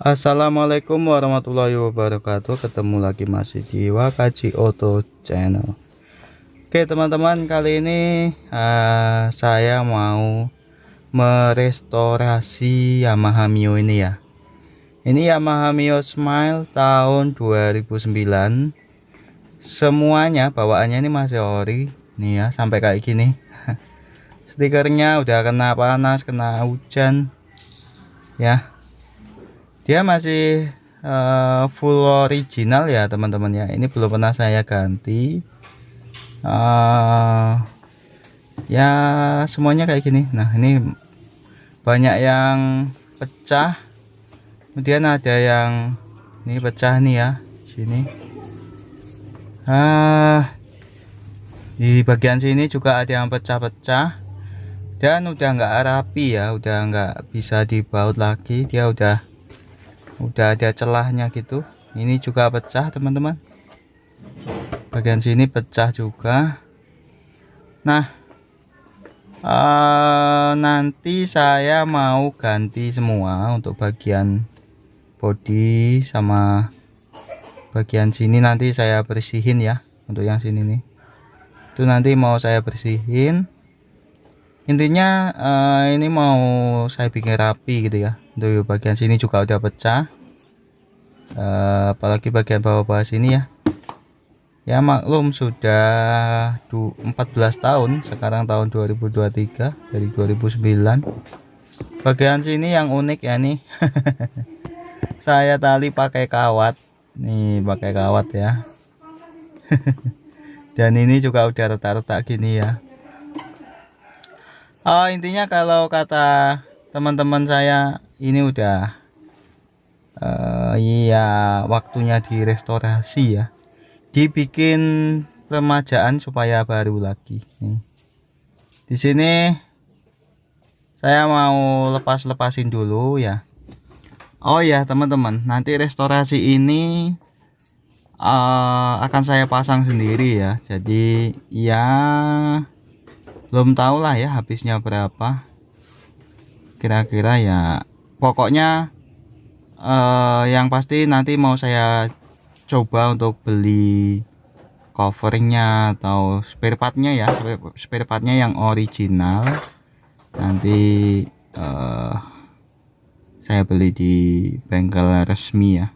Assalamualaikum warahmatullahi wabarakatuh. Ketemu lagi masih di Wakaji Auto Channel. Oke teman-teman, kali ini saya mau merestorasi Yamaha Mio ini ya. Ini Yamaha Mio Smile tahun 2009. Semuanya bawaannya ini masih ori nih ya, sampai kayak gini. Stikernya udah kena panas, kena hujan ya. Dia masih full original ya teman-teman ya. Ini belum pernah saya ganti. Ya semuanya kayak gini. Nah ini banyak yang pecah, kemudian ada yang ini pecah nih ya sini. Di bagian sini juga ada yang pecah-pecah dan udah nggak rapi ya, udah nggak bisa dibaut lagi. Dia udah ada celahnya gitu. Ini juga pecah teman-teman, bagian sini pecah juga. Nah nanti saya mau ganti semua untuk bagian bodi sama bagian sini. Nanti saya bersihin ya. Untuk yang sini nih itu nanti mau saya bersihin. Intinya ini mau saya bikin rapi gitu ya. Untuk bagian sini juga udah pecah, apalagi bagian bawah-bawah sini ya. Ya maklum sudah 14 tahun, sekarang tahun 2023 dari 2009. Bagian sini yang unik ya nih. Saya tali pakai kawat nih, pakai kawat ya. Dan ini juga udah retak-retak gini ya. Intinya kalau kata teman-teman saya ini udah iya waktunya direstorasi ya, dibikin remajaan supaya baru lagi nih. Di sini saya mau lepasin dulu ya. Oh ya teman-teman, nanti restorasi ini akan saya pasang sendiri ya. Jadi ya belum tahu lah ya habisnya berapa kira-kira ya. Pokoknya yang pasti nanti mau saya coba untuk beli covernya atau spare partnya ya, spare partnya yang original. Nanti saya beli di bengkel resmi ya.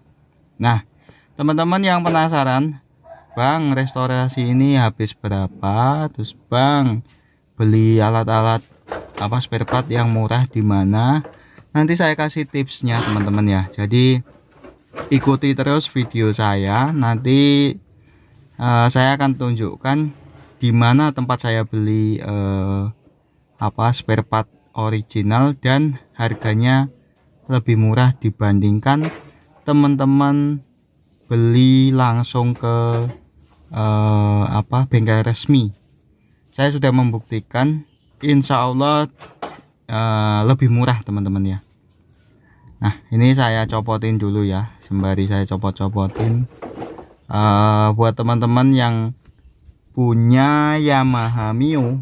Nah teman-teman yang penasaran, Bang restorasi ini habis berapa, terus Bang beli alat-alat apa spare part yang murah di mana, nanti saya kasih tipsnya teman-teman ya. Jadi ikuti terus video saya, nanti saya akan tunjukkan di mana tempat saya beli spare part original dan harganya lebih murah dibandingkan teman-teman beli langsung ke bengkel resmi. Saya sudah membuktikan, insya Allah lebih murah teman-teman ya. Nah ini saya copotin dulu ya, sembari saya copot-copotin. Buat teman-teman yang punya Yamaha Mio,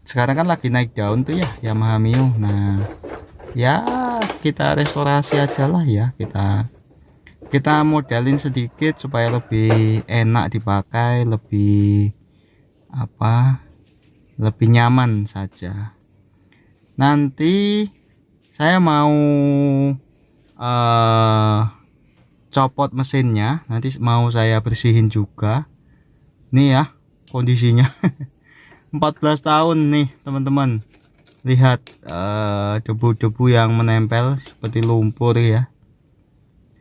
sekarang kan lagi naik daun tuh ya Yamaha Mio. Nah ya kita restorasi aja lah ya, kita modalin sedikit supaya lebih enak dipakai, lebih lebih nyaman saja. Nanti saya mau copot mesinnya, nanti mau saya bersihin juga nih ya kondisinya. 14 tahun nih teman-teman, lihat debu-debu yang menempel seperti lumpur ya.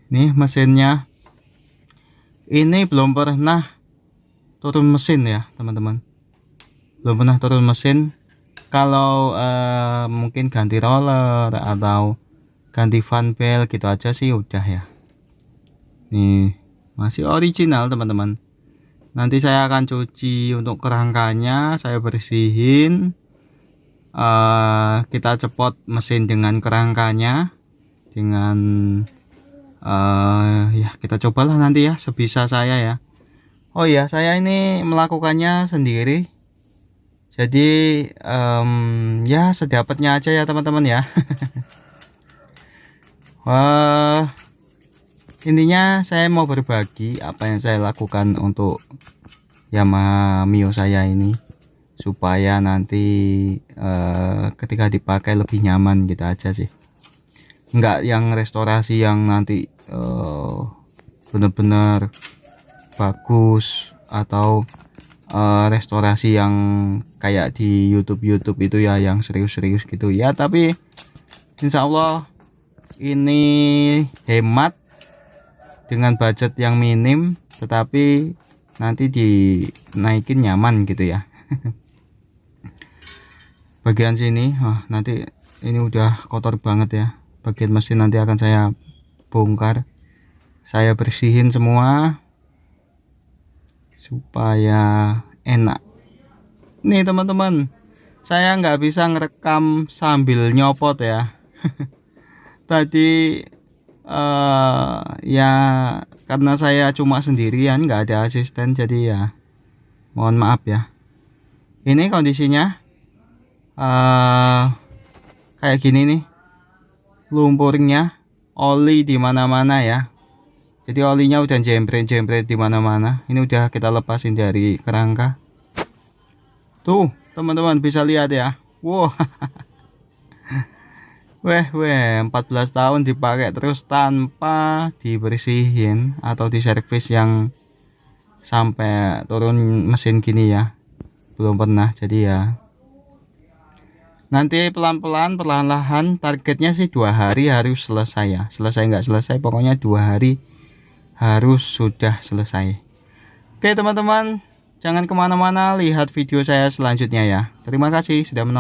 Nih mesinnya ini belum pernah turun mesin ya teman-teman, belum pernah turun mesin. Kalau mungkin ganti roller atau ganti fan belt gitu aja sih udah ya. Nih masih original teman-teman. Nanti saya akan cuci untuk kerangkanya, saya bersihin, kita cepot mesin dengan kerangkanya, dengan ya kita cobalah nanti ya sebisa saya ya. Oh ya, saya ini melakukannya sendiri, jadi ya sedapatnya aja ya teman-teman ya. Wah, intinya saya mau berbagi apa yang saya lakukan untuk Yamaha Mio saya ini, supaya nanti ketika dipakai lebih nyaman gitu aja sih. Enggak yang restorasi yang nanti bener-bener bagus, atau restorasi yang kayak di YouTube itu ya, yang serius-serius gitu ya. Tapi insya Allah ini hemat dengan budget yang minim, tetapi nanti dinaikin nyaman gitu ya. Bagian sini nanti ini udah kotor banget ya, bagian mesin nanti akan saya bongkar, saya bersihin semua supaya enak. Nih teman-teman, saya nggak bisa ngerekam sambil nyopot ya. Tadi ya karena saya cuma sendirian, nggak ada asisten, jadi ya mohon maaf ya. Ini kondisinya kayak gini nih, lumpurnya, oli di mana-mana ya. Jadi olinya udah jembret-jembret di mana-mana. Ini udah kita lepasin dari kerangka. Tuh teman-teman bisa lihat ya. Wow. Weh 14 tahun dipakai terus tanpa dibersihin atau diservis yang sampai turun mesin gini ya, belum pernah. Jadi ya nanti pelan-pelan, perlahan-lahan, targetnya sih 2 hari harus selesai ya. Selesai nggak selesai, pokoknya 2 hari harus sudah selesai. Oke teman-teman, jangan kemana-mana, lihat video saya selanjutnya ya. Terima kasih sudah menonton.